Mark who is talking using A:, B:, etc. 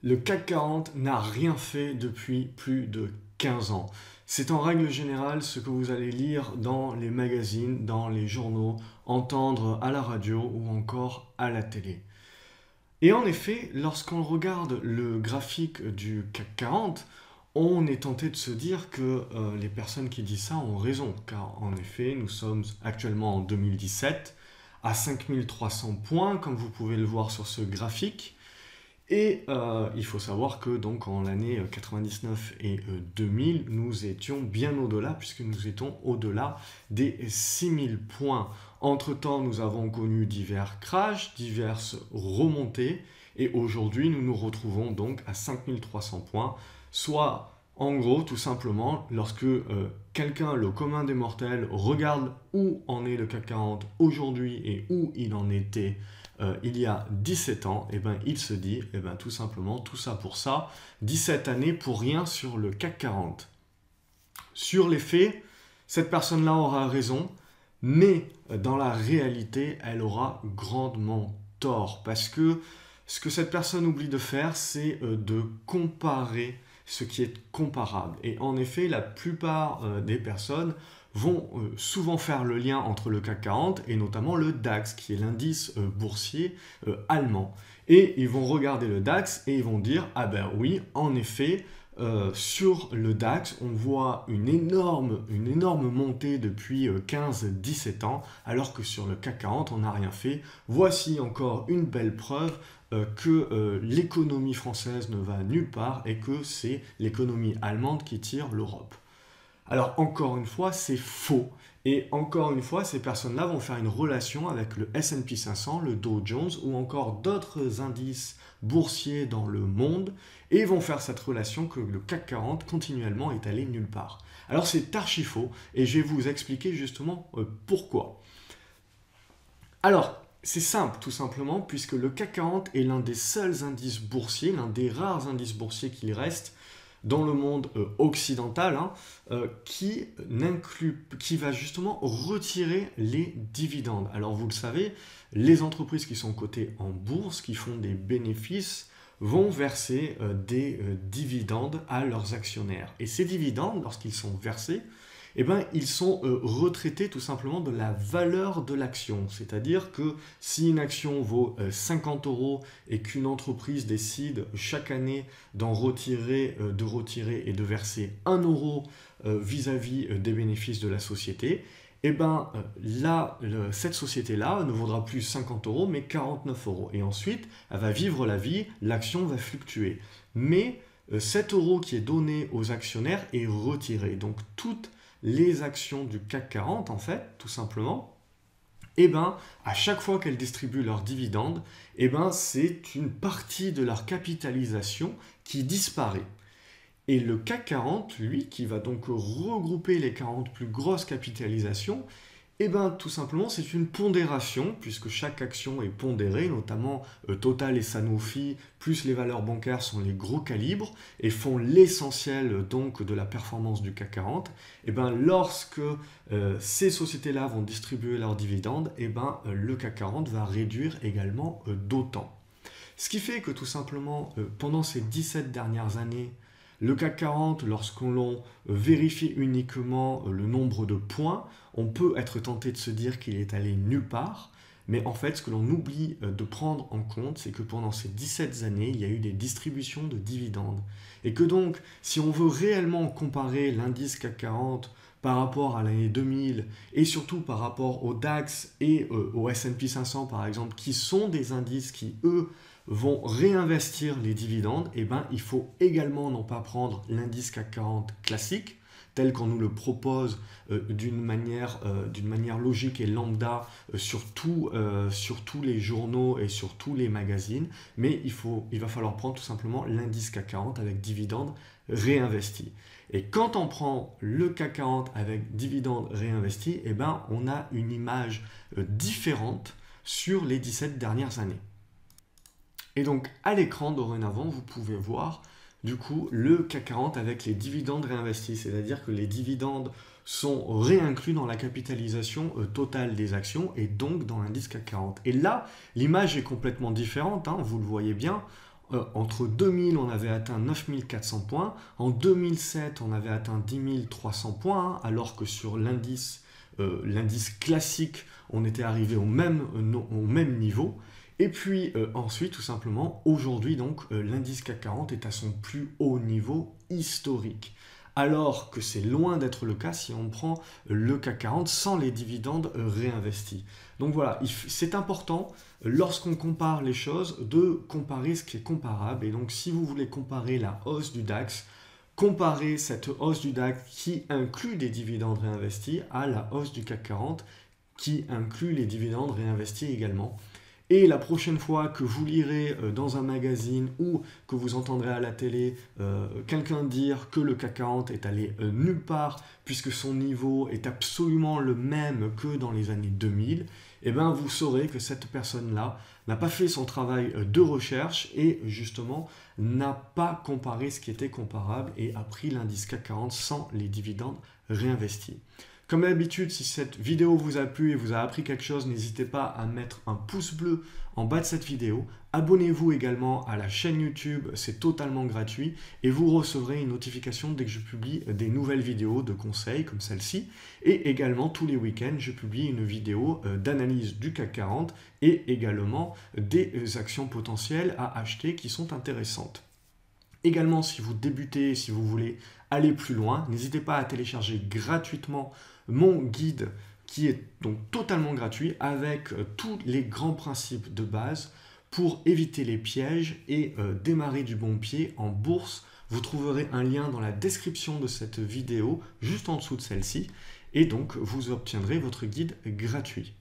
A: Le CAC 40 n'a rien fait depuis plus de 15 ans. C'est en règle générale ce que vous allez lire dans les magazines, dans les journaux, entendre à la radio ou encore à la télé. Et en effet, lorsqu'on regarde le graphique du CAC 40, on est tenté de se dire que les personnes qui disent ça ont raison, car en effet, nous sommes actuellement en 2017 à 5300 points, comme vous pouvez le voir sur ce graphique. Et il faut savoir que donc en l'année 99 et 2000, nous étions bien au-delà, puisque nous étions au-delà des 6000 points. Entre-temps, nous avons connu divers crashs, diverses remontées, et aujourd'hui, nous nous retrouvons donc à 5300 points, soit en gros, tout simplement, lorsque quelqu'un, le commun des mortels, regarde où en est le CAC 40 aujourd'hui et où il en était il y a 17 ans, et ben, il se dit, tout simplement, tout ça pour ça, 17 années pour rien sur le CAC 40. Sur les faits, cette personne-là aura raison, mais dans la réalité, elle aura grandement tort, parce que ce que cette personne oublie de faire, c'est de comparer ce qui est comparable. Et en effet, la plupart des personnes vont souvent faire le lien entre le CAC 40 et notamment le DAX, qui est l'indice boursier allemand. Et ils vont regarder le DAX et ils vont dire « Ah ben oui, en effet, sur le DAX, on voit une énorme montée depuis 15-17 ans, alors que sur le CAC 40, on n'a rien fait. Voici encore une belle preuve que l'économie française ne va nulle part et que c'est l'économie allemande qui tire l'Europe. » Alors encore une fois, c'est faux. Et encore une fois, ces personnes-là vont faire une relation avec le S&P 500, le Dow Jones ou encore d'autres indices boursiers dans le monde et vont faire cette relation que le CAC 40 continuellement est allé nulle part. Alors c'est archi faux et je vais vous expliquer justement pourquoi. Alors, c'est simple tout simplement puisque le CAC 40 est l'un des seuls indices boursiers, l'un des rares indices boursiers qu'il reste dans le monde occidental, qui va justement retirer les dividendes. Alors vous le savez, les entreprises qui sont cotées en bourse, qui font des bénéfices, vont verser des dividendes à leurs actionnaires. Et ces dividendes, lorsqu'ils sont versés, ils sont retraités tout simplement de la valeur de l'action. C'est-à-dire que si une action vaut 50 € et qu'une entreprise décide chaque année de retirer et de verser 1 € vis-à-vis des bénéfices de la société, cette société-là ne vaudra plus 50 € mais 49 €. Et ensuite, elle va vivre la vie, l'action va fluctuer. Mais 7 € qui est donné aux actionnaires est retiré. Donc toutes les actions du CAC 40, en fait, tout simplement, à chaque fois qu'elles distribuent leurs dividendes, c'est une partie de leur capitalisation qui disparaît. Et le CAC 40, lui, qui va donc regrouper les 40 plus grosses capitalisations, tout simplement, c'est une pondération, puisque chaque action est pondérée, notamment Total et Sanofi, plus les valeurs bancaires sont les gros calibres, et font l'essentiel donc de la performance du CAC 40, lorsque ces sociétés-là vont distribuer leurs dividendes, le CAC 40 va réduire également d'autant. Ce qui fait que tout simplement, pendant ces 17 dernières années, le CAC 40, lorsqu'on vérifie uniquement le nombre de points, on peut être tenté de se dire qu'il est allé nulle part, mais en fait, ce que l'on oublie de prendre en compte, c'est que pendant ces 17 années, il y a eu des distributions de dividendes. Et que donc, si on veut réellement comparer l'indice CAC 40 par rapport à l'année 2000, et surtout par rapport au DAX et au S&P 500 par exemple, qui sont des indices qui, eux, vont réinvestir les dividendes, il faut également non pas prendre l'indice CAC 40 classique, tel qu'on nous le propose d'une manière logique et lambda sur tous les journaux et sur tous les magazines, mais il va falloir prendre tout simplement l'indice CAC 40 avec dividendes réinvestis. Et quand on prend le CAC 40 avec dividendes réinvestis, on a une image différente sur les 17 dernières années. Et donc, à l'écran, dorénavant, vous pouvez voir, du coup, le CAC 40 avec les dividendes réinvestis. C'est-à-dire que les dividendes sont réinclus dans la capitalisation totale des actions et donc dans l'indice CAC 40. Et là, l'image est complètement différente, vous le voyez bien. Entre 2000, on avait atteint 9400 points. En 2007, on avait atteint 10 300 points, alors que sur l'indice classique, on était arrivé au même niveau. Et puis ensuite, tout simplement, aujourd'hui, donc, l'indice CAC 40 est à son plus haut niveau historique. Alors que c'est loin d'être le cas si on prend le CAC 40 sans les dividendes réinvestis. Donc voilà, c'est important, lorsqu'on compare les choses, de comparer ce qui est comparable. Et donc si vous voulez comparer la hausse du DAX, comparez cette hausse du DAX qui inclut des dividendes réinvestis à la hausse du CAC 40 qui inclut les dividendes réinvestis également. Et la prochaine fois que vous lirez dans un magazine ou que vous entendrez à la télé quelqu'un dire que le CAC 40 est allé nulle part puisque son niveau est absolument le même que dans les années 2000, eh bien vous saurez que cette personne-là n'a pas fait son travail de recherche et justement n'a pas comparé ce qui était comparable et a pris l'indice CAC 40 sans les dividendes réinvestis. Comme d'habitude, si cette vidéo vous a plu et vous a appris quelque chose, n'hésitez pas à mettre un pouce bleu en bas de cette vidéo. Abonnez-vous également à la chaîne YouTube, c'est totalement gratuit et vous recevrez une notification dès que je publie des nouvelles vidéos de conseils comme celle-ci. Et également, tous les week-ends, je publie une vidéo d'analyse du CAC 40 et également des actions potentielles à acheter qui sont intéressantes. Également, si vous débutez, si vous voulez aller plus loin, n'hésitez pas à télécharger gratuitement mon guide qui est donc totalement gratuit avec tous les grands principes de base pour éviter les pièges et démarrer du bon pied en bourse. Vous trouverez un lien dans la description de cette vidéo, juste en dessous de celle-ci, et donc vous obtiendrez votre guide gratuit.